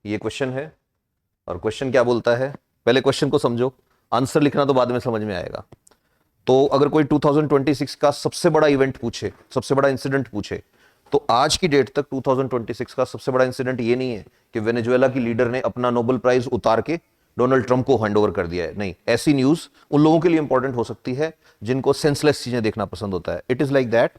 ये क्वेश्चन है, और क्वेश्चन क्या बोलता है, पहले क्वेश्चन को समझो, आंसर लिखना तो बाद में समझ में आएगा। तो अगर कोई 2026 का सबसे बड़ा इवेंट पूछे, सबसे बड़ा इंसिडेंट पूछे, तो आज की डेट तक 2026 का सबसे बड़ा इंसिडेंट ये नहीं है कि वेनेजुएला की लीडर ने अपना नोबेल प्राइज उतार के डोनाल्ड ट्रंप को हैंडओवर कर दिया है। नहीं, ऐसी न्यूज उन लोगों के लिए इंपॉर्टेंट हो सकती है जिनको सेंसलेस चीजें देखना पसंद होता है। It is like that.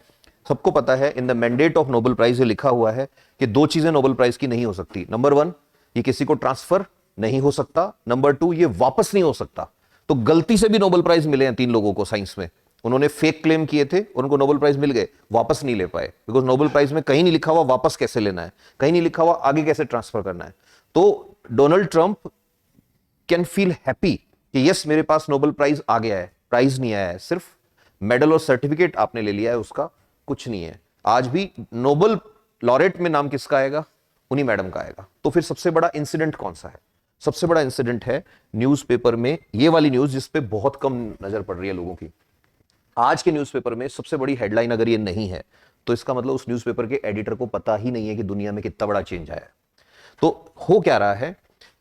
सबको पता है in the mandate of Nobel prize ये लिखा हुआ है कि दो चीजें नोबेल प्राइज की नहीं हो सकती। नंबर वन, ये किसी को ट्रांसफर नहीं हो सकता। नंबर टू, ये वापस नहीं हो सकता। तो गलती से भी नोबेल प्राइज मिले हैं 3 लोगों को साइंस में, उन्होंने फेक क्लेम किए थे और उनको नोबेल प्राइज मिल गए, वापस नहीं ले पाए, बिकॉज नोबेल प्राइज में कहीं नहीं लिखा हुआ वापस कैसे लेना है, कहीं नहीं लिखा हुआ आगे कैसे ट्रांसफर करना है। तो Donald Trump can feel happy कि यस, मेरे पास नोबेल प्राइज आ गया है। प्राइज नहीं आया है, सिर्फ मेडल और सर्टिफिकेट आपने ले लिया है, उसका कुछ नहीं है। आज भी नोबेल लॉरेट में नाम किसका आएगा? उन्हीं मैडम का आएगा। तो फिर सबसे बड़ा इंसिडेंट कौन सा है? सबसे बड़ा इंसिडेंट है न्यूज़पेपर में ये वाली न्यूज, जिस पे बहुत कम नजर पड़ रही है लोगों की। आज के न्यूज़पेपर में सबसे बड़ी हेडलाइन अगर ये नहीं है, तो इसका मतलब उस न्यूज़पेपर के एडिटर को पता ही नहीं है कि दुनिया में कितना बड़ा चेंज आया है। तो हो क्या रहा है,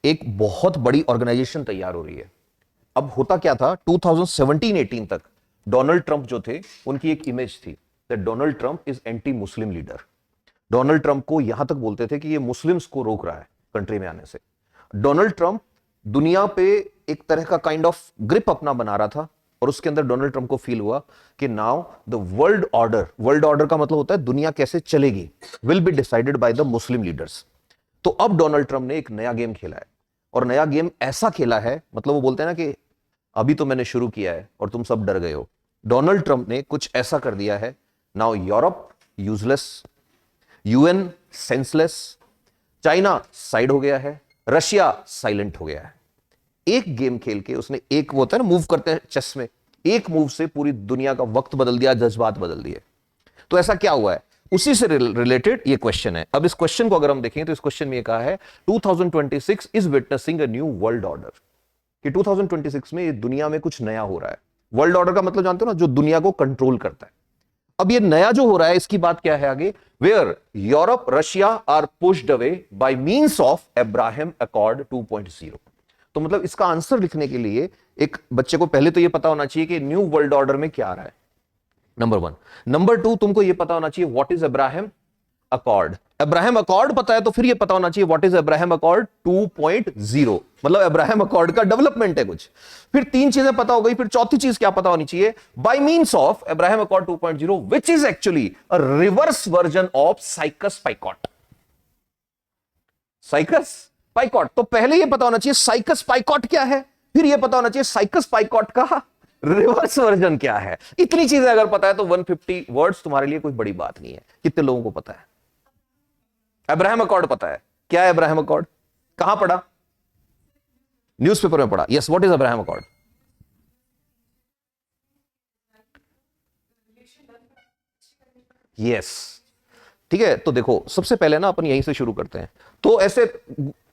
एक बहुत बड़ी ऑर्गेनाइजेशन तैयार हो रही है। अब होता क्या था, 2017-18 तक डोनाल्ड ट्रंप जो थे, उनकी एक इमेज थी that Donald Trump is anti Muslim leader. Donald Trump को यहां तक बोलते थे कि ये मुस्लिम्स को रोक रहा है कंट्री में आने से। डोनाल्ड ट्रंप दुनिया पे एक तरह का काइंड ऑफ ग्रिप अपना बना रहा था, और उसके अंदर डोनाल्ड ट्रंप को फील हुआ कि नाउ द वर्ल्ड ऑर्डर का मतलब होता है दुनिया कैसे चलेगी, will be decided by the Muslim leaders. तो अब डोनाल्ड ट्रंप ने एक नया गेम खेला है, और नया गेम ऐसा खेला है, मतलब वो बोलते हैं ना कि अभी तो मैंने शुरू किया है और तुम सब डर गए हो। डोनाल्ड ट्रंप ने कुछ ऐसा कर दिया है, now Europe useless, UN senseless, China side हो गया है, रशिया साइलेंट हो गया है। एक गेम खेल के उसने, एक वो होता है ना मूव करते हैं चेस में, एक मूव से पूरी दुनिया का वक्त बदल दिया, जज्बात बदल दिए। तो ऐसा क्या हुआ है, उसी से रिलेटेड ये क्वेश्चन है। अब इस क्वेश्चन को अगर हम देखें तो इस क्वेश्चन में ये कहा है 2026 is witnessing a new world order, कि 2026 में ये दुनिया में कुछ नया हो रहा है। वर्ल्ड ऑर्डर का मतलब जानते हो ना, जो दुनिया को कंट्रोल करता है। अब ये नया जो हो रहा है, इसकी बात क्या है आगे, where Europe Russia are pushed away by means of Abraham accord 2.0। तो मतलब इसका आंसर लिखने के लिए एक बच्चे को पहले तो ये पता होना चाहिए कि न्यू वर्ल्ड ऑर्डर में क्या आ रहा है, नंबर 1। नंबर 2, तुमको ये पता होना चाहिए what is Abraham accord. Abraham accord पता है तो फिर ये पता होना चाहिए व्हाट इज अब्राहम अकॉर्ड 2.0, मतलब अब्राहम अकॉर्ड का डेवलपमेंट है कुछ। फिर 3 चीजें पता हो गई, फिर चौथी चीज क्या पता होनी चाहिए, by means of Abraham accord 2.0 which is actually a reverse version of Sykes Picot. Sykes Picot, तो पहले ये पता होना चाहिए साइकस पाइकॉट क्या है, फिर ये पता होना चाहिए साइकस पाइकॉट का रिवर्स वर्जन क्या है। इतनी चीजें अगर पता है तो 150 वर्ड्स तुम्हारे लिए कोई बड़ी बात नहीं है। कितने लोगों को पता है अब्राहम अकॉर्ड? पता है क्या है अब्राहम अकॉर्ड? कहां पढ़ा? न्यूज़पेपर में पढ़ा। Yes, what is Abraham accord? Yes, ठीक है। तो देखो, सबसे पहले ना अपन यहीं से शुरू करते हैं। तो ऐसे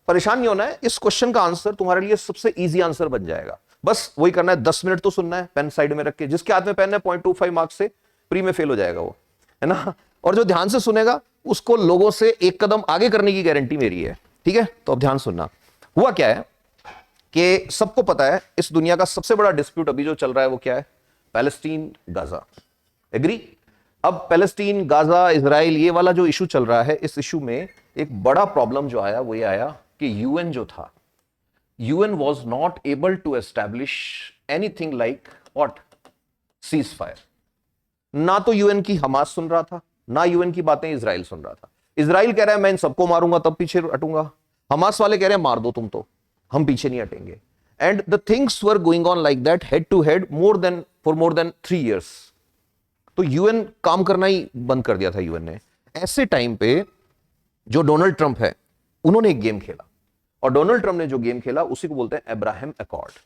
परेशान नहीं होना है, इस क्वेश्चन का आंसर तुम्हारे लिए सबसे इजी आंसर बन जाएगा। बस वही करना है, 10 मिनट तो सुनना है, पेन साइड में रख के। जिसके हाथ में पेन है 0.25 मार्क्स से प्री में फेल हो जाएगा वो, है ना। और जो ध्यान से सुनेगा उसको लोगों से एक कदम आगे करने की गारंटी मेरी है, ठीक है। तो अब ध्यान सुनना। हुआ क्या है कि सबको पता है इस दुनिया का सबसे बड़ा डिस्प्यूट अभी जो चल रहा है वो क्या है, पैलेस्टीन गाजा। एग्री? अब पैलेस्टीन गाजा इजराइल ये वाला जो इशू चल रहा है, इस इशू में एक बड़ा प्रॉब्लम जो आया वो ये आया कि यूएन जो था, UN was not able to establish anything like what, cease fire. ना तो यूएन की हमास सुन रहा था, ना यूएन की बातें इजराइल सुन रहा था। इजराइल कह रहा है मैं इन सबको मारूंगा तब पीछे हटूंगा, हमास वाले कह रहे हैं मार दो तुम तो, हम पीछे नहीं हटेंगे। And the things were going on like that, head to head, for more than 3 years। तो यूएन काम करना ही बंद कर दिया था यूएन ने। ऐसे टाइम पे जो डोनाल्ड ट्रंप है, उन्होंने एक गेम खेला, और डोनाल्ड ट्रंप ने जो गेम खेला उसी को बोलते हैं अब्राहम अकॉर्ड।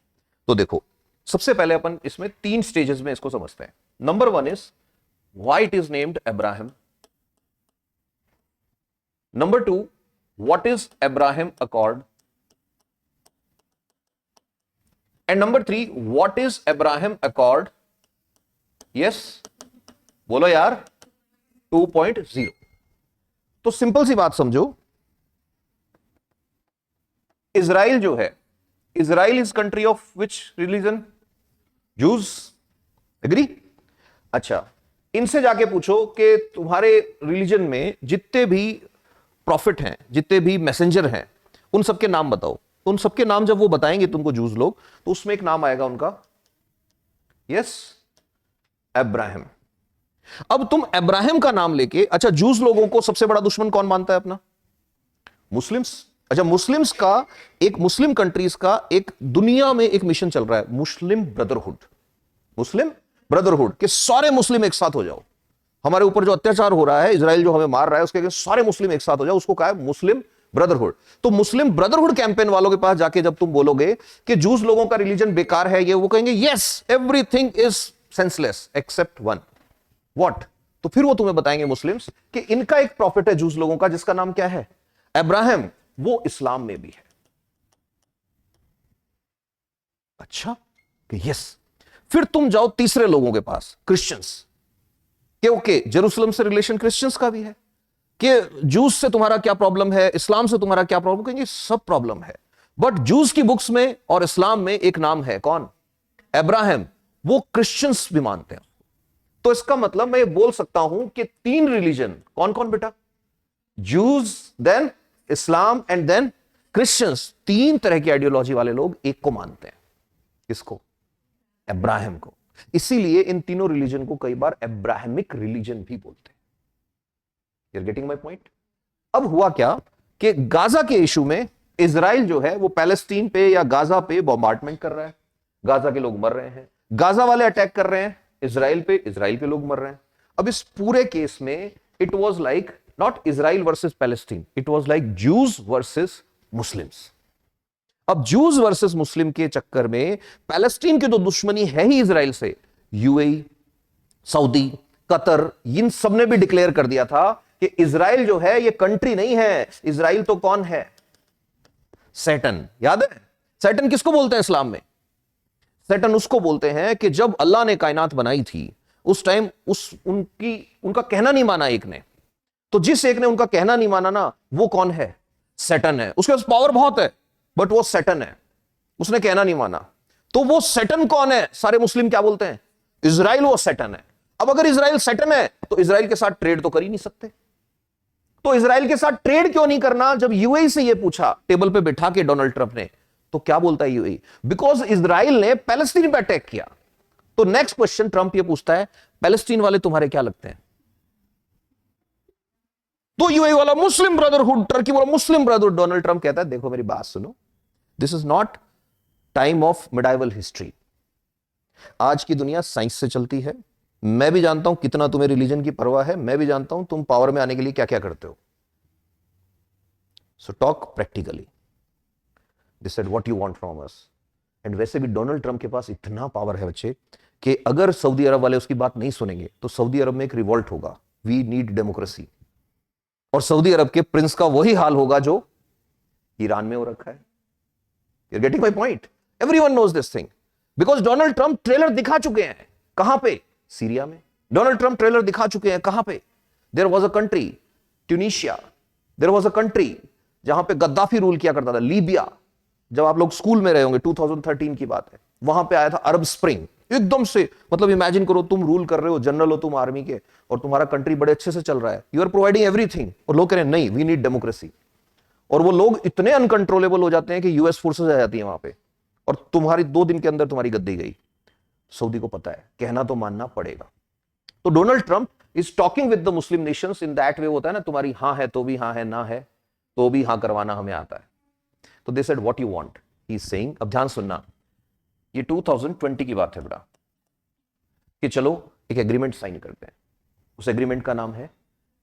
तो देखो, सबसे पहले अपन इसमें 3 स्टेजेस में इसको समझते हैं। Number 1 is why it is named Abraham. Number 2, what is Abraham accord. And number 3, what is Abraham accord, yes बोलो यार, 2.0। तो सिंपल सी बात समझो, इजराइल जो है, Israel is country of which religion? Jews. Agree? अच्छा, इनसे जाके पूछो कि तुम्हारे रिलीजन में जितने भी प्रॉफिट हैं, जितने भी मैसेंजर हैं, उन सबके नाम बताओ। उन सबके नाम जब वो बताएंगे तुमको जूस लोग, तो उसमें एक नाम आएगा उनका, यस, अब्राहम। अब तुम अब्राहम का नाम लेके, अच्छा, जूस लोगों को सबसे बड़ा दुश्मन कौन मानता है अपना? मुस्लिम्स। अच्छा, मुस्लिम्स का, एक मुस्लिम कंट्रीज का एक दुनिया में एक मिशन चल रहा है, मुस्लिम ब्रदरहुड। मुस्लिम ब्रदरहुड के सारे मुस्लिम एक साथ हो जाओ, हमारे ऊपर जो अत्याचार हो रहा है, इजराइल जो हमें मार रहा है, उसके सारे मुस्लिम एक साथ हो जाओ, उसको कहा है मुस्लिम ब्रदरहुड। तो मुस्लिम ब्रदरहुड कैंपेन वालों के पास जाके जब तुम बोलोगे कि जूस लोगों का रिलीजन बेकार है, ये वो कहेंगे yes, everything is senseless except one. What? तो फिर वो तुम्हें बताएंगे मुस्लिम्स कि इनका एक प्रॉफिट है जूस लोगों का, जिसका नाम क्या है? अब्राहम। वो इस्लाम में भी है। अच्छा, कि यस। फिर तुम जाओ तीसरे लोगों के पास, क्रिश्चियंस, कि ओके, जेरूसलम से रिलेशन क्रिश्चियंस का भी है, कि जूस से तुम्हारा क्या प्रॉब्लम है, इस्लाम से तुम्हारा क्या प्रॉब्लम? कहेंगे सब प्रॉब्लम है, बट जूस की बुक्स में और इस्लाम में एक नाम है, कौन? अब्राहम। वो क्रिश्चियंस भी मानते हैं। तो इसका मतलब मैं ये बोल सकता हूं कि तीन रिलीजन, कौन कौन बेटा? Jews, then Islam and then Christians. तीन तरह की आइडियोलॉजी वाले लोग एक को मानते हैं। किसको? अब्राहम को। इसीलिए इन तीनों रिलीजन को कई बार अब्राहमिक रिलीजन भी बोलते हैं। You are getting my point? अब हुआ क्या कि गाजा के इशू में इजराइल जो है वो पैलेस्टीन पे या गाजा पे बॉम्बार्डमेंट कर रहा है, गाजा के लोग मर रहे हैं, गाजा वाले अटैक कर रहे हैं इजराइल पे, इजराइल के लोग मर रहे हैं। अब इस पूरे केस में it was like not Israel versus Palestine, it was like Jews versus Muslims. अब जूज वर्सेस मुस्लिम के चक्कर में पैलेस्टीन की तो दुश्मनी है ही इजराइल से, यूएई, सऊदी, कतर, इन सब ने भी डिक्लेयर कर दिया था कि इजराइल जो है ये कंट्री नहीं है, इजराइल तो कौन है? सैटन। याद है सैटन किसको बोलते हैं इस्लाम में? सैटन उसको बोलते हैं कि जब अल्लाह ने कायनात बनाई थी उस टाइम उनका कहना नहीं माना एक ने, तो जिस एक ने उनका कहना नहीं माना ना, वो कौन है? सैटन है। उसके पास पावर बहुत है, बट वो सैटन है, उसने कहना नहीं माना। तो वो सैटन कौन है? सारे मुस्लिम क्या बोलते हैं? इजराइल वो सैटन है। अब अगर इजराइल सैटन है तो इजराइल के साथ ट्रेड तो कर ही नहीं सकते। तो इजराइल के साथ ट्रेड क्यों नहीं करना? जब यूएई से ये पूछा टेबल पे बिठा के डोनाल्ड ट्रंप ने, तो क्या बोलता है यूएई? बिकॉज इजराइल ने पैलेस्टीन पे अटैक किया। तो नेक्स्ट क्वेश्चन ट्रंप ये पूछता है, पैलेस्टीन वाले तुम्हारे क्या लगते हैं? तो यूएई वाला मुस्लिम ब्रदरहुड, टर्की वाला मुस्लिम ब्रदरहुड। डोनाल्ड ट्रंप कहता है देखो मेरी बात सुनो, this is not time of medieval history. आज की दुनिया साइंस से चलती है। मैं भी जानता हूं कितना तुम्हें रिलीजन की परवाह है, मैं भी जानता हूं तुम पावर में आने के लिए क्या क्या करते हो। So talk practically, this said what you want from us. And वैसे भी डोनाल्ड ट्रंप के पास इतना पावर है बच्चे कि अगर सऊदी अरब वाले उसकी बात नहीं सुनेंगे तो सऊदी अरब में एक रिवॉल्ट होगा। We need democracy. और सऊदी अरब के प्रिंस का वही हाल होगा जो ईरान में हो रखा है। You are getting my point? Everyone knows this thing because Donald Trump trailer दिखा चुके हैं। कहां पे? सीरिया में। डोनाल्ड ट्रंप ट्रेलर दिखा चुके हैं कहां पे? There was a country Tunisia, there was a country जहां पे गद्दाफी रूल किया करता था, लीबिया। जब आप लोग स्कूल में रहे होंगे, 2013 की बात है, वहां पे आया था अरब स्प्रिंग। एकदम से, मतलब इमेजिन करो तुम रूल कर रहे हो, जनरल हो तुम आर्मी के, और तुम्हारा कंट्री बड़े अच्छे से चल रहा है, यू आर प्रोवाइडिंग एवरीथिंग, और लोग कह रहे हैं नहीं वी नीड डेमोक्रेसी। और वो लोग इतने अनकंट्रोलेबल हो जाते हैं कि यूएस फोर्सेस आ जाती है वहां पे, और तुम्हारी 2 दिन के अंदर तुम्हारी गद्दी गई। सऊदी को पता है, कहना तो मानना पड़ेगा। तो Donald Trump is talking with the Muslim Nations in that way. होता है ना, तुम्हारी हां है तो भी हां है, ना है तो भी हां करवाना हमें आता है। तो they said what you want, he is saying. अब ध्यान सुनना, ये 2020 की बात है बेटा, कि चलो एक एग्रीमेंट साइन करते हैं। उस एग्रीमेंट का नाम है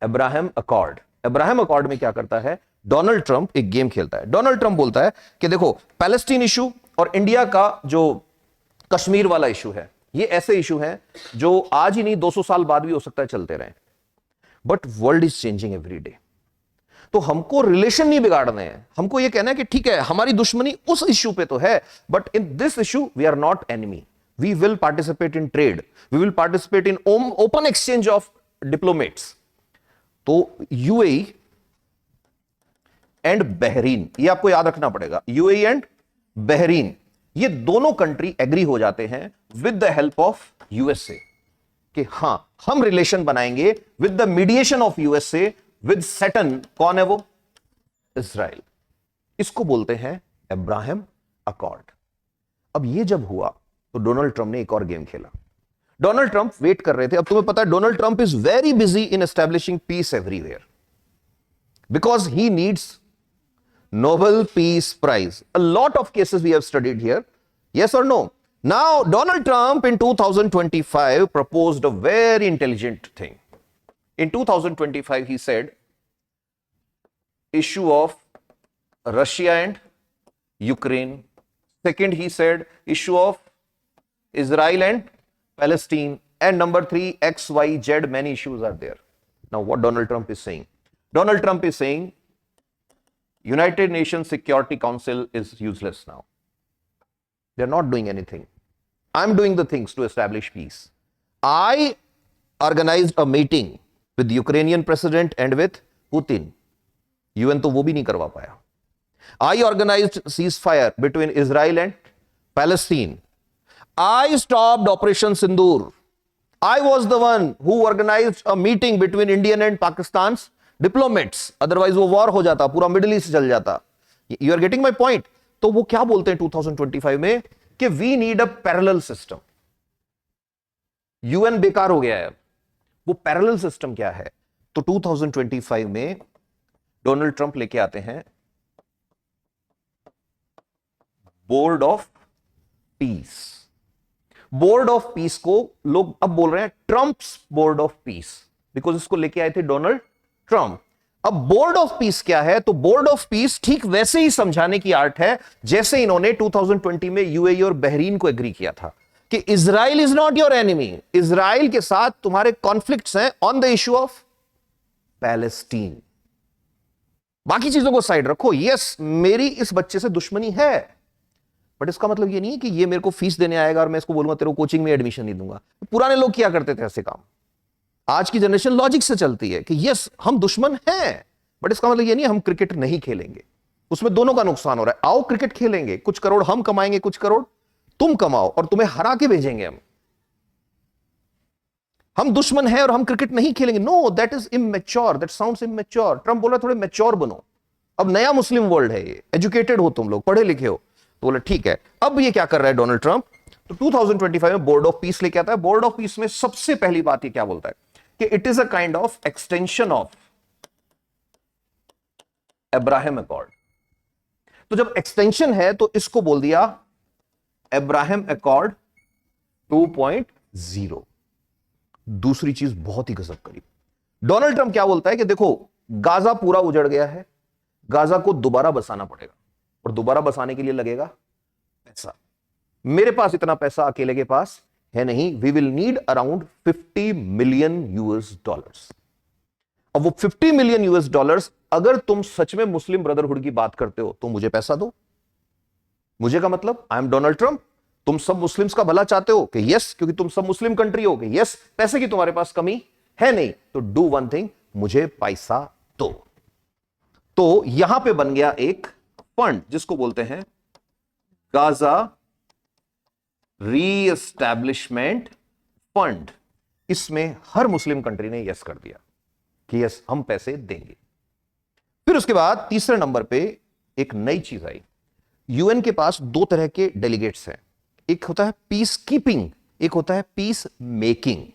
अब्राहम अकॉर्ड। अब्राहम अकॉर्ड में क्या करता है? डोनाल्ड ट्रंप एक गेम खेलता है। डोनाल्ड ट्रंप बोलता है कि देखो पैलेस्टीन इशू और इंडिया का जो कश्मीर वाला इशू है, ये ऐसे इशू हैं जो आज ही नहीं 200 साल बाद भी हो सकता है चलते रहें। But world is changing every day. तो हमको रिलेशन नहीं बिगाड़ने हैं, हमको ये कहना है कि ठीक है हमारी दुश्मनी उस इश्यू पे तो है, but in this issue we are not enemy. We will participate in trade, we will participate in open exchange of diplomats. तो यूएई एंड बहरीन, ये आपको याद रखना पड़ेगा, यूएई एंड बहरीन, ये दोनों कंट्री एग्री हो जाते हैं with the help of USA कि हां हम रिलेशन बनाएंगे with the mediation of USA with Saturn. कौन है वो? इजराइल। इसको बोलते हैं अब्राहम अकॉर्ड। अब ये जब हुआ तो डोनाल्ड ट्रंप ने एक और गेम खेला। डोनाल्ड ट्रंप वेट कर रहे थे। अब तुम्हें पता है Donald Trump is very busy in establishing peace everywhere because he needs Nobel Peace Prize. A lot of cases we have studied here. Yes or no? Now, Donald Trump in 2025 proposed a very intelligent thing. In 2025, he said, issue of Russia and Ukraine. Second, he said, issue of Israel and Palestine. And number 3, X, Y, Z, many issues are there. Now, what Donald Trump is saying? Donald Trump is saying, United Nations Security Council is useless now. They're not doing anything. I'm doing the things to establish peace. I organized a meeting with the Ukrainian president and with Putin. UN तो वो भी नहीं करवा पाया. I organized ceasefire between Israel and Palestine. I stopped Operation Sindoor. I was the one who organized a meeting between Indian and Pakistan's diplomats, otherwise वो war हो जाता, पूरा मिडिल ईस्ट चल जाता. You are getting my point. तो वो क्या बोलते हैं 2025 में कि we need a parallel system. UN बेकार हो गया है. वो पैरेलल सिस्टम क्या है? तो 2025 में डोनाल्ड ट्रंप लेके आते हैं board of piece. Board of piece को लोग अब बोल रहे हैं Trump's board of piece, because इसको लेके आए थे डोनाल्ड ट्रंप. अब बोर्ड ऑफ पीस क्या है? तो बोर्ड ऑफ पीस ठीक वैसे ही समझाने की आर्ट है जैसे इन्होंने 2020 में यूएई और बहरीन को एग्री किया था कि Israel is not your enemy. Israel के साथ तुम्हारे कॉन्फ्लिक्ट्स हैं on the issue of Palestine. बाकी चीजों को साइड रखो. यस, मेरी इस बच्चे से दुश्मनी है, बट इसका मतलब ये नहीं है कि ये मेरे को फीस देने आएगा और मैं इसको बोलूंगा तेरे को कोचिंग में एडमिशन नहीं दूंगा. पुराने लोग क्या करते थे ऐसे काम. आज की जनरेशन लॉजिक से चलती है कि यस हम दुश्मन हैं, बट इसका मतलब ये नहीं हम क्रिकेट नहीं खेलेंगे. उसमें दोनों का नुकसान हो रहा है. आओ क्रिकेट खेलेंगे, कुछ करोड़ हम कमाएंगे, कुछ करोड़ तुम कमाओ और तुम्हें हरा के भेजेंगे हम दुश्मन हैं और हम क्रिकेट नहीं खेलेंगे. No, that is immature. That sounds immature. Trump बोला थोड़े मैच्योर बनो. अब नया मुस्लिम वर्ल्ड है ये, एजुकेटेड हो तुम लोग, पढ़े लिखे हो. तो बोला ठीक है. अब ये क्या कर रहा है डोनाल्ड ट्रंप? तो 2025 में बोर्ड ऑफ पीस लेके आता है. बोर्ड ऑफ पीस में सबसे पहली बात ये क्या बोलता है कि it is a kind of extension of Abraham accord. तो जब एक्सटेंशन है तो इसको बोल दिया अब्राहम अकॉर्ड 2.0. दूसरी चीज बहुत ही गजब करी. डोनाल्ड ट्रंप क्या बोलता है कि देखो गाजा पूरा उजड़ गया है, गाजा को दोबारा बसाना पड़ेगा और दोबारा बसाने के लिए लगेगा पैसा. मेरे पास इतना पैसा अकेले के पास है नहीं. We will need around 50 million US$. अब वो 50 मिलियन US$, अगर तुम सच में मुस्लिम ब्रदरहुड की बात करते हो तो मुझे पैसा दो. मुझे का मतलब आई एम डोनाल्ड ट्रंप. तुम सब मुस्लिम्स का भला चाहते हो कि यस, क्योंकि तुम सब मुस्लिम कंट्री हो कि यस, पैसे की तुम्हारे पास कमी है नहीं, तो डू वन थिंग, मुझे पैसा दो. तो यहां पे बन गया एक फंड जिसको बोलते हैं गाजा रीएस्टैब्लिशमेंट फंड. इसमें हर मुस्लिम कंट्री ने यस कर दिया कि यस हम पैसे देंगे. फिर उसके बाद तीसरे नंबर पे एक नई चीज आई. यूएन के पास दो तरह के डेलीगेट्स हैं. एक होता है पीस कीपिंग, एक होता है पीस मेकिंग.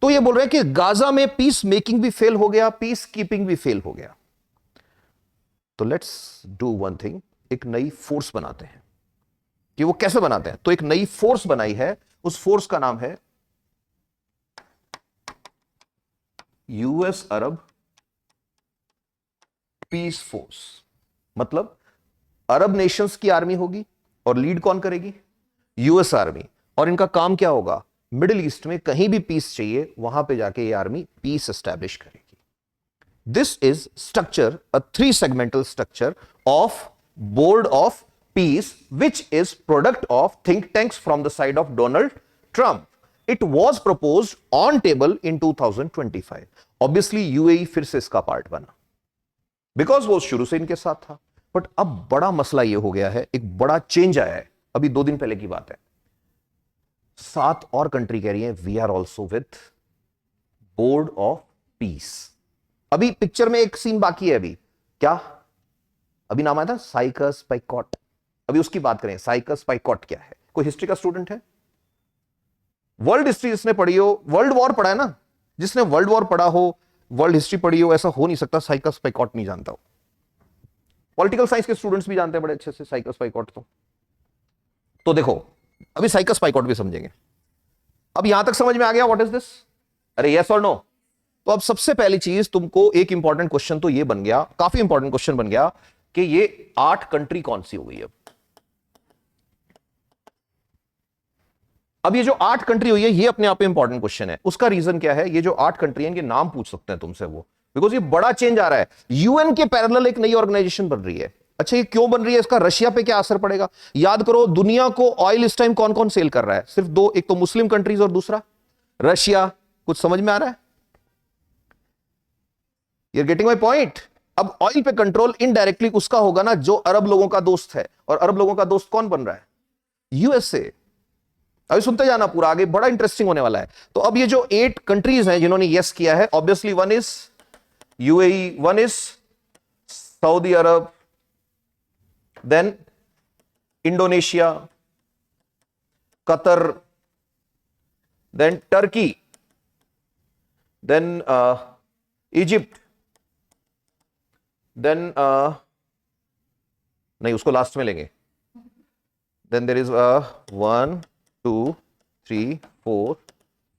तो ये बोल रहे हैं कि गाजा में पीस मेकिंग भी फेल हो गया, पीस कीपिंग भी फेल हो गया. तो लेट्स डू वन थिंग, एक नई फोर्स बनाते हैं. कि वो कैसे बनाते हैं? तो एक नई फोर्स बनाई है. उस फोर्स का नाम है यूएस अरब पीस फोर्स. मतलब अरब नेशंस की आर्मी होगी और लीड कौन करेगी? US army. और इनका काम क्या होगा? मिडिल ईस्ट में कहीं भी पीस चाहिए वहां पे जाके ये आर्मी पीस एस्टैब्लिश करेगी. This is structure, a 3 segmental structure of board of peace, which is product of think tanks from the side of Donald Trump. It was proposed on table in 2025. Obviously UAE फिर से इसका part बना. Because वो शुरू से इनके साथ था। बट अब बड़ा मसला ये हो गया है, एक बड़ा चेंज आया है, अभी 2 दिन पहले की बात है। 7 और कंट्री कह रही है we are also with board of peace. अभी पिक्चर में एक सीन बाकी है, अभी क्या, अभी नाम आया था साइकस पाइकॉट, अभी उसकी बात करें। साइकस पाइकॉट क्या है? कोई हिस्ट्री का स्टूडेंट है? वर्ल्ड हिस्ट्री जिसने पढ़ी हो, वर्ल्ड वॉर पढ़ा है ना, जिसने वर्ल्ड वॉर पढ़ा हो, वर्ल्ड हिस्ट्री पढ़ी हो, ऐसा हो नहीं सकता साइकस पाइकॉट नहीं जानता हो। पॉलिटिकल साइंस के स्टूडेंट्स भी जानते हैं बड़े अच्छे से साइकस पाइकॉट। तो देखो अभी साइकस पाइकॉट भी समझेंगे। अब यहां तक समझ में आ गया व्हाट इज दिस? अरे यस और नो? तो अब सबसे पहली चीज तुमको एक इंपॉर्टेंट क्वेश्चन तो ये बन गया, काफी इंपॉर्टेंट क्वेश्चन बन गया कि ये 8 कंट्री कौन सी हो गई। अब ये जो 8 कंट्री हुई है ये अपने आप में इंपॉर्टेंट क्वेश्चन है। उसका रीजन क्या है? ये जो 8 कंट्री है इनके नाम पूछ सकते हैं तुमसे वो, बिकॉज ये बड़ा चेंज आ रहा है। यूएन के पैरेलल एक नई ऑर्गेनाइजेशन बन रही है। अच्छा ये क्यों बन रही है? इसका रशिया पे क्या असर पड़ेगा? याद करो दुनिया को ऑयल इस टाइम कौन कौन सेल कर रहा है? सिर्फ 2, एक तो मुस्लिम कंट्रीज और दूसरा रशिया। कुछ समझ में आ रहा है? You are getting my point? अब ऑयल पे कंट्रोल इनडायरेक्टली उसका होगा ना जो अरब लोगों का दोस्त है, और अरब लोगों का दोस्त कौन बन रहा है? यूएसए। अभी सुनते जाना पूरा, आगे बड़ा इंटरेस्टिंग होने वाला है। तो अब ये जो 8 कंट्रीज हैं जिन्होंने यस किया है, obviously one is UAE, one is Saudi Arab, then Indonesia, Qatar, then Turkey, then Egypt, then नहीं उसको लास्ट में लेंगे, देन देयर इज 1 2 3 4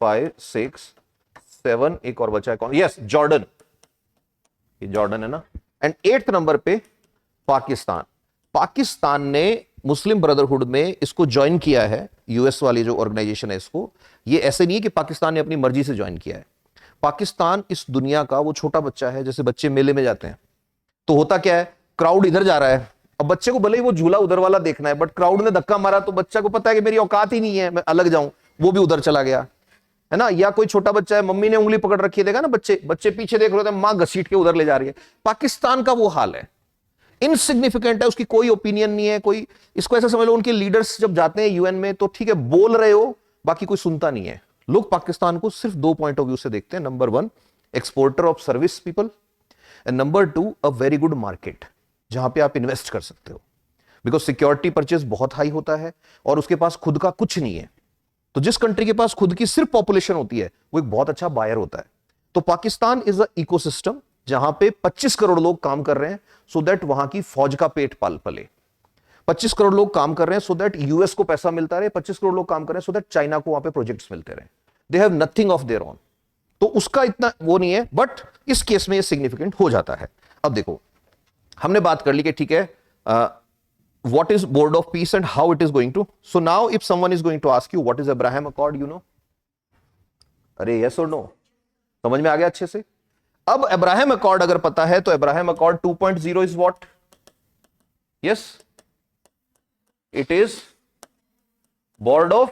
5 6 7, एक और बचा है कौन? यस जॉर्डन, ये जॉर्डन है ना। एंड 8th नंबर पे पाकिस्तान। पाकिस्तान ने मुस्लिम ब्रदरहुड में इसको ज्वाइन किया है, यूएस वाली जो ऑर्गेनाइजेशन है इसको। ये ऐसे नहीं है कि पाकिस्तान ने अपनी मर्जी से ज्वाइन किया है। पाकिस्तान इस दुनिया का वो छोटा बच्चा है, जैसे बच्चे मेले में जाते हैं तो होता क्या है, क्राउड इधर जा रहा है, अब बच्चे को भले ही वो झूला उधर वाला देखना है, बट क्राउड ने धक्का मारा तो बच्चा को पता है कि मेरी औकात ही नहीं है, मैं अलग जाऊं, वो भी उधर चला गया है ना। या कोई छोटा बच्चा है, मम्मी ने उंगली पकड़ रखी है, देखा ना बच्चे पीछे देख रहे थे, मां घसीट के उधर ले जा रही है। पाकिस्तान का वो हाल है, इनसिग्निफिकेंट है, उसकी कोई ओपिनियन नहीं है, कोई इसको ऐसा समझ लो उनके लीडर्स जब जाते हैं यूएन में तो ठीक है बोल रहे हो, बाकी कोई सुनता नहीं है। लोग पाकिस्तान को सिर्फ 2 पॉइंट ऑफ व्यू से देखते हैं। Number 1 exporter of service people, and number 2 a very good market जहां पे आप इन्वेस्ट कर सकते हो, बिकॉज सिक्योरिटी परचेज बहुत हाई होता है और उसके पास खुद का कुछ नहीं है। तो जिस कंट्री के पास खुद की सिर्फ पॉपुलेशन होती है वो एक बहुत अच्छा बायर होता है। तो पाकिस्तान इज अ इकोसिस्टम जहां पे 25 करोड़ लोग काम कर रहे हैं सो दैट वहां की फौज का पेट पाल पले। 25 करोड़ लोग काम कर रहे हैं सो दैट यूएस को पैसा मिलता रहे। 25 करोड़ लोग काम कर रहे हैं सो दैट चाइना को वहां पे प्रोजेक्ट्स मिलते रहे। They have nothing of their own. तो उसका इतना वो नहीं है, बट इस केस में ये सिग्निफिकेंट हो जाता है। अब देखो हमने बात कर ली कि ठीक है what is board of peace and how it is going to. So now if someone is going to ask you what is Abraham Accord, you know, अरे yes or no, समझ में आ गया अच्छे से? अब अब्राहम अकॉर्ड अगर पता है तो Abraham accord 2.0 is what? Yes, it is board of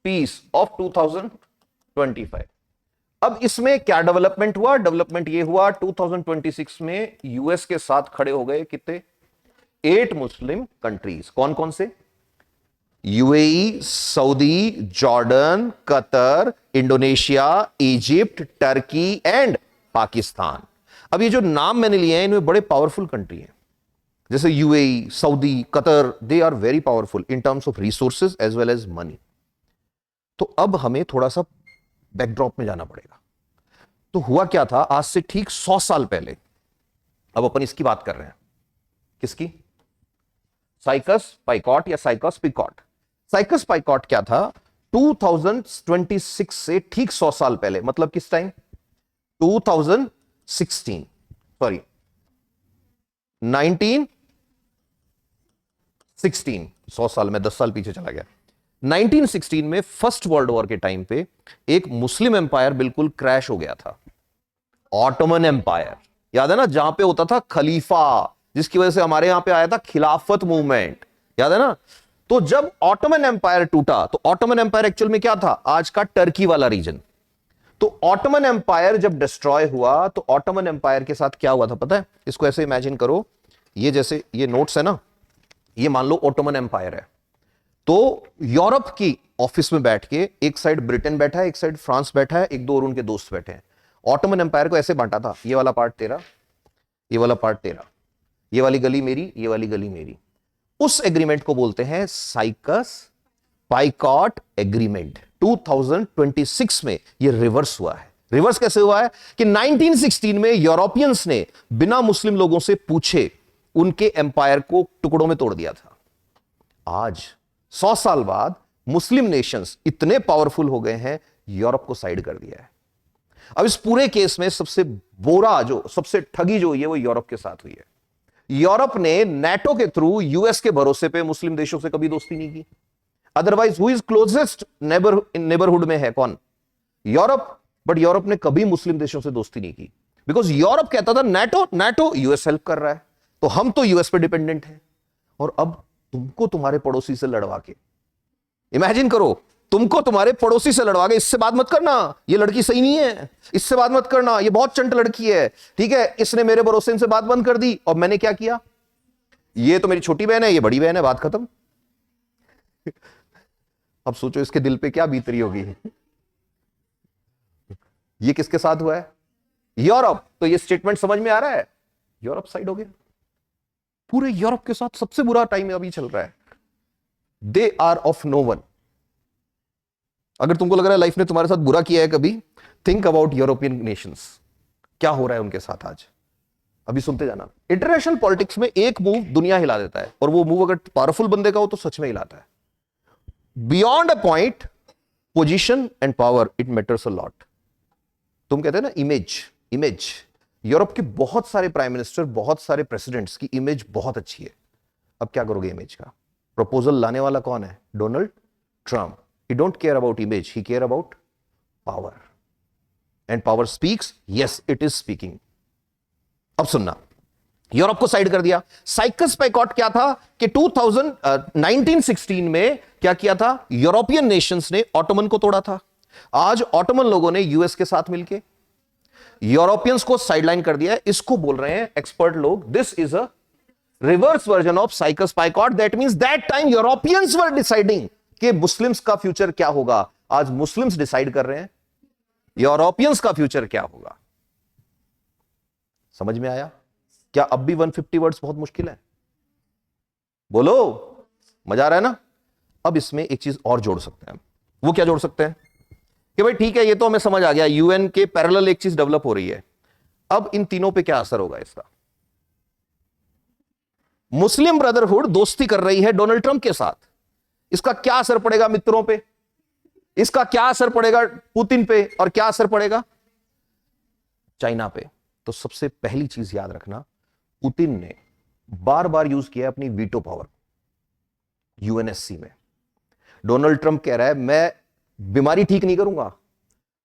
peace of 2025. अब इसमें क्या डेवलपमेंट हुआ? डेवलपमेंट ये हुआ 2026 में यूएस के साथ खड़े हो गए कितने? 8 मुस्लिम कंट्रीज। कौन कौन से? UAE, Saudi, Jordan, Qatar, Indonesia, Egypt, Turkey and Pakistan. अब ये जो नाम मैंने लिए हैं इनमें बड़े पावरफुल कंट्री हैं, जैसे UAE, Saudi, Qatar, they are very powerful in terms of resources as well as money. तो अब हमें थोड़ा सा बैकड्रॉप में जाना पड़ेगा। तो हुआ क्या था आज से ठीक 100 साल पहले, अब अपन इसकी बात कर रहे हैं। किसकी? साइकस पाइकॉट या साइकस पिकॉट। साइकस पाइकॉट क्या था? 2026 से ठीक 100 साल पहले, मतलब किस टाइम? 2016, सॉरी 1916, 100 साल में 10 साल पीछे चला गया। 1916 में फर्स्ट वर्ल्ड वॉर के टाइम पे एक मुस्लिम एम्पायर बिल्कुल क्रैश हो गया था, ऑटोमन एम्पायर। याद है ना, जहां पे होता था खलीफा, जिसकी वजह से हमारे यहां पे आया था खिलाफत मूवमेंट, याद है ना। तो जब ऑटोमन एम्पायर टूटा, तो ऑटोमन एम्पायर एक्चुअल में क्या था? आज का टर्की वाला रीजन। तो ऑटोमन एम्पायर जब डिस्ट्रॉय हुआ तो ऑटोमन एम्पायर के साथ क्या हुआ था पता है? इसको ऐसे इमेजिन करो, ये जैसे ये नोट्स है ना, ये मान लो ऑटोमन एम्पायर है। तो यूरोप की ऑफिस में बैठ के एक साइड ब्रिटेन बैठा है, एक साइड फ्रांस बैठा है, एक दो और उनके दोस्त बैठे हैं। ऑटोमन एम्पायर को ऐसे बांटा था, ये वाला पार्ट तेरा, ये वाला पार्ट तेरा, ये वाली गली मेरी, ये वाली गली मेरी। उस एग्रीमेंट को बोलते हैं साइकस पाइकॉट एग्रीमेंट। 2026 में ये रिवर्स हुआ है। रिवर्स कैसे हुआ है कि 1916 में यूरोपियंस ने बिना मुस्लिम लोगों से पूछे उनके एम्पायर को टुकड़ों में तोड़ दिया था। आज 100 साल बाद मुस्लिम नेशंस इतने पावरफुल हो गए हैं, यूरोप को साइड कर दिया है। अब इस पूरे केस में सबसे बुरा जो, सबसे ठगी जो हुई है वो यूरोप के साथ हुई है। यूरोप ने नेटो के थ्रू यूएस के भरोसे पे मुस्लिम देशों से कभी दोस्ती नहीं की। Otherwise who is closest neighbourhood में है कौन? यूरोप। बट यूरोप ने कभी मुस्लिम देशों से दोस्ती नहीं की, बिकॉज यूरोप कहता था नेटो यूएस हेल्प कर रहा है, तो हम तो यूएस पे डिपेंडेंट हैं। और अब तुमको तुम्हारे पड़ोसी से लड़वा के, इमेजिन करो, तुमको तुम्हारे पड़ोसी से लड़वा के, इससे बात मत करना, ये लड़की सही नहीं है, इससे बात मत करना, ये बहुत चंट लड़की है, ठीक है, इसने मेरे भरोसे इनसे बात बंद कर दी। और मैंने क्या किया? ये तो मेरी छोटी बहन है, ये बड़ी बहन है, बात खत्म। अब सोचो इसके दिल पे क्या बीत रही होगी। ये किसके साथ हुआ है? यूरोप। तो ये स्टेटमेंट समझ में आ रहा है? यूरोप साइड हो गया। पूरे यूरोप के साथ सबसे बुरा टाइम अभी चल रहा है। They are of no one. अगर तुमको लग रहा है लाइफ ने तुम्हारे साथ बुरा किया है कभी, थिंक अबाउट यूरोपियन नेशंस, क्या हो रहा है उनके साथ आज। अभी सुनते जाना। इंटरनेशनल पॉलिटिक्स में एक मूव दुनिया हिला देता है, और वो मूव अगर पावरफुल बंदे का हो तो सच में हिलाता है। Beyond a point, position and power, it matters a lot. तुम कहते हैं ना इमेज। यूरोप के बहुत सारे प्राइम मिनिस्टर, बहुत सारे प्रेसिडेंट्स की इमेज बहुत अच्छी है। अब क्या करोगे इमेज का? प्रपोजल लाने वाला कौन है? Donald Trump. He don't care about image, he care about power. And power speaks, yes, it is speaking. अब सुनना, यूरोप को साइड कर दिया। साइकस पाइकॉट क्या था कि 1916 में क्या किया था? यूरोपियन नेशंस ने ऑटोमन को तोड़ा था। आज ऑटोमन लोगों ने यूएस के साथ मिलकर यूरोपियंस को साइडलाइन कर दिया है। इसको बोल रहे हैं एक्सपर्ट लोग, this is a reverse version of Sykes Picot. That means that time Europeans were deciding कि मुस्लिम्स का फ्यूचर क्या होगा। आज मुस्लिम्स डिसाइड कर रहे हैं यूरोपियंस का फ्यूचर क्या होगा। समझ में आया? क्या अब भी 150 वर्ड्स बहुत मुश्किल है? बोलो, मजा आ रहा है ना? अब इसमें एक चीज और जोड़ सकते हैं। वो क्या जोड़ सकते हैं कि भाई ठीक है, ये तो हमें समझ आ गया, यूएन के पैरेलल एक चीज डेवलप हो रही है। अब इन तीनों पे क्या असर होगा इसका? मुस्लिम ब्रदरहुड दोस्ती कर रही है डोनाल्ड ट्रंप के साथ, इसका क्या असर पड़ेगा मित्रों पे? इसका क्या असर पड़ेगा पुतिन पे? और क्या असर पड़ेगा चाइना पे? तो सबसे पहली चीज याद रखना, पुतिन ने बार बार यूज किया अपनी वीटो पावर यूएनएससी में। डोनाल्ड ट्रंप कह रहा है मैं बीमारी ठीक नहीं करूंगा,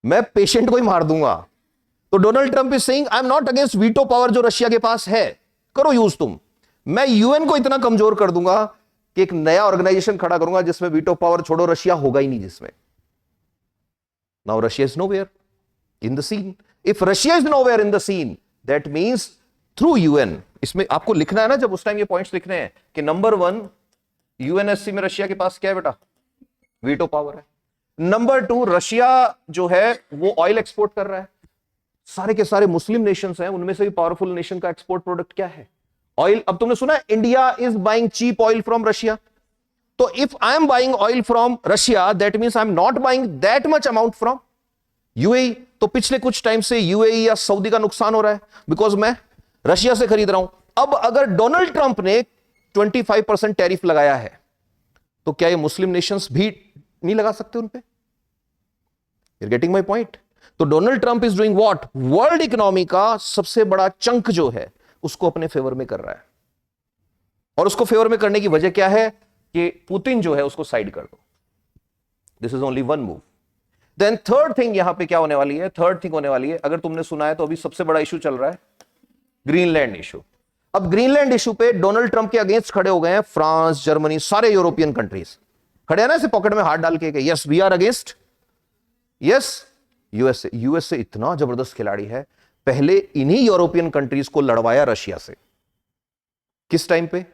मैं पेशेंट को ही मार दूंगा। तो Donald Trump is saying I am not against veto power जो रशिया के पास है, करो यूज तुम। मैं यूएन को इतना कमजोर कर दूंगा कि एक नया ऑर्गेनाइजेशन खड़ा करूंगा जिसमें वीटो पावर छोड़ो, रशिया होगा ही नहीं जिसमें। Now Russia is nowhere in the scene. If Russia is nowhere in the scene, that means through UN. इसमें आपको लिखना है ना, जब उस टाइम ये पॉइंट्स लिखने हैं कि नंबर 1 यूएनएससी में रशिया के पास क्या है बेटा? वीटो पावर है। नंबर 2 रशिया जो है वो ऑयल एक्सपोर्ट कर रहा है। सारे के सारे मुस्लिम नेशंस हैं, उनमें से भी पावरफुल नेशन का एक्सपोर्ट प्रोडक्ट क्या है? ऑयल। अब तुमने सुना है India is buying cheap oil from Russia. तो if I am buying oil from Russia, that means I am not buying that much amount from UAE. तो पिछले कुछ टाइम से यूएई या सऊदी का नुकसान हो रहा है बिकॉज मैं रशिया से खरीद रहा हूं। अब अगर डोनाल्ड ट्रंप ने 25% टैरिफ लगाया है, तो क्या ये मुस्लिम नेशंस भी नहीं लगा सकते उन पे? You are getting my point? तो Donald Trump is doing what? World economy का सबसे बड़ा चंक जो है उसको अपने फेवर में कर रहा है। और उसको फेवर में करने की वजह क्या है कि पुतिन जो है उसको साइड कर दो। This is only one move. Then third thing यहां पे क्या होने वाली है? थर्ड थिंग होने वाली है, अगर तुमने सुना है तो अभी सबसे बड़ा इशू चल रहा है ग्रीनलैंड इशू। अब ग्रीनलैंड इशू पे डोनाल्ड ट्रंप के अगेंस्ट खड़े हो गए हैं फ्रांस, जर्मनी, सारे यूरोपियन कंट्रीज खड़े हैं ना ऐसे पॉकेट में हाथ डाल के, yes we are against, yes USA. USA इतना जबरदस्त खिलाड़ी है, पहले इन्हीं यूरोपियन कंट्रीज को लड़वाया रशिया से। किस टाइम पे?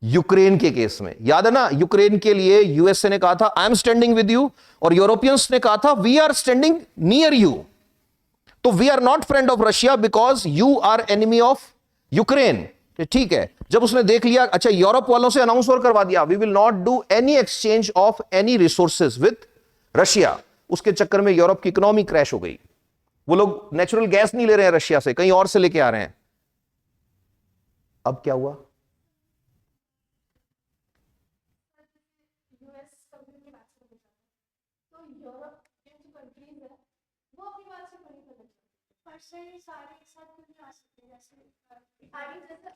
यूक्रेन के केस में, याद है ना? यूक्रेन के लिए यूएसए ने कहा था I am standing with you, और यूरोपियंस ने कहा था we are standing near you. तो we are not friend of Russia because you are enemy of Ukraine. ठीक है, जब उसने देख लिया, अच्छा यूरोप वालों से अनाउंस और करवा दिया we will not do any exchange of any resources with Russia, उसके चक्कर में यूरोप की इकोनॉमी क्रैश हो गई। वो लोग नेचुरल गैस नहीं ले रहे हैं रशिया से, कहीं और से लेके आ रहे हैं। अब क्या हुआ?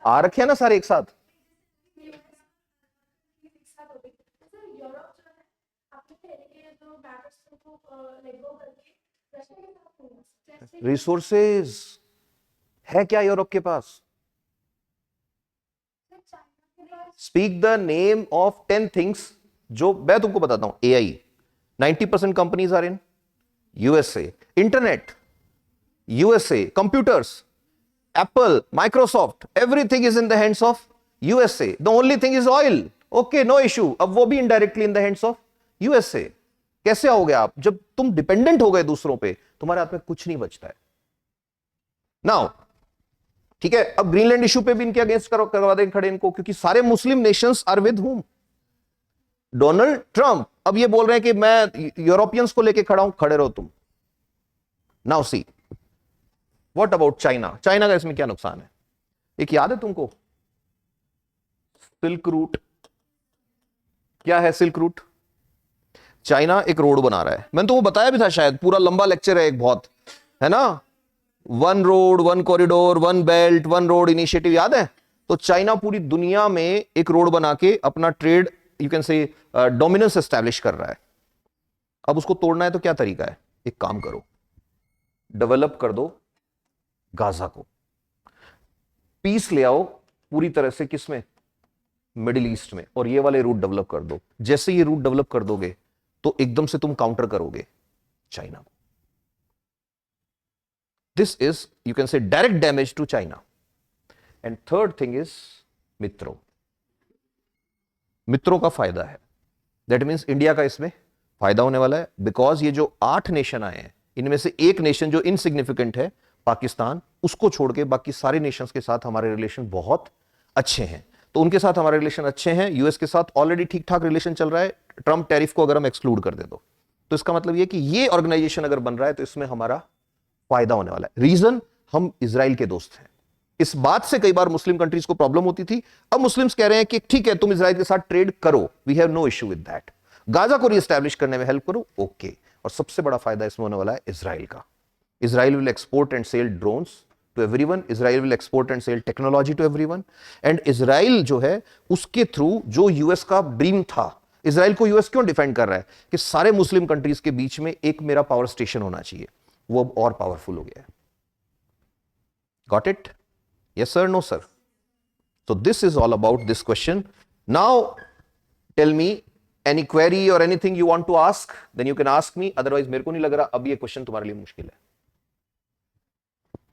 आ रखे हैं ना सारे एक साथ। रिसोर्सेज है क्या यूरोप के पास? Speak the name of 10 things जो मैं तुमको बताता हूं। AI 90% companies are in USA, internet USA, computers Apple, Microsoft, everything is in the hands of USA. The only thing is oil. Okay, no issue. अब वो भी indirectly in the hands of USA. कैसे आओगे आप? जब तुम dependent हो गए दूसरों पे, तुम्हारे हाथ में कुछ नहीं बचता है। नाउ ठीक है, अब ग्रीनलैंड इशू पे भी इनके अगेंस्ट करवा देंगे खड़े इनको, क्योंकि सारे Muslim nations are with whom? Donald Trump. अब ये बोल रहे हैं कि मैं यूरोपियंस को लेके खड़ा हूं, खड़े रहो तुम। Now see what about China? China का इसमें क्या नुकसान है? एक याद है तुमको सिल्क रूट? क्या है सिल्क रूट? चाइना एक रोड बना रहा है, मैंने तुमको बताया भी था शायद, पूरा लंबा लेक्चर है एक बहुत, है ना? One road, one corridor, one belt, one road initiative, याद है? तो चाइना पूरी दुनिया में एक रोड बना के अपना ट्रेड, यू कैन से डोमिनेंस एस्टैब्लिश कर रहा है। अब उसको तोड़ना है तो क्या तरीका है? एक काम करो, डेवलप कर दो गाजा को, पीस ले आओ पूरी तरह से, किसमें? मिडिल ईस्ट में, और ये वाले रूट डेवलप कर दो। जैसे ये रूट डेवलप कर दोगे तो एकदम से तुम काउंटर करोगे चाइना को। This is you can say direct damage to China. And third thing is मित्रों। मित्रों का फायदा है, दैट मीन्स इंडिया का इसमें फायदा होने वाला है, बिकॉज ये जो 8 नेशन आए हैं, इनमें से एक नेशन जो इनसिग्निफिकेंट है, पाकिस्तान, उसको छोड़ के बाकी सारे नेशंस के साथ हमारे रिलेशन बहुत अच्छे हैं। तो उनके साथ हमारे रिलेशन अच्छे हैं। यूएस के साथ ऑलरेडी ठीक ठाक रिलेशन चल रहा है, ट्रंप टैरिफ को अगर हम एक्सक्लूड कर दे तो इसका मतलब ये कि ये ऑर्गेनाइजेशन अगर बन रहा है तो इसमें हमारा फायदा होने वाला है। रीजन, हम इजराइल के दोस्त हैं। इस बात से कई बार मुस्लिम कंट्रीज को प्रॉब्लम होती थी, अब मुस्लिम्स कह रहे हैं कि ठीक है तुम इजराइल के साथ ट्रेड करो, we have no issue with that, Gaza को रीएस्टैब्लिश करने में हेल्प करो, ओके। और सबसे बड़ा फायदा इसमें होने वाला है इजराइल का। Israel will export and sell drones to everyone. Israel will export and sell technology to everyone. And Israel जो है उसके थ्रू जो यूएस का ड्रीम था, इजराइल को यूएस क्यों डिफेंड कर रहा है कि सारे मुस्लिम कंट्रीज के बीच में एक मेरा पावर स्टेशन होना चाहिए, वो अब और पावरफुल हो गया है। Got it? Yes sir, no sir? So this is all about this question. Now tell me any query or anything you want to ask, then you can ask me. Otherwise मेरे को नहीं लग रहा अब ये क्वेश्चन तुम्हारे लिए मुश्किल है।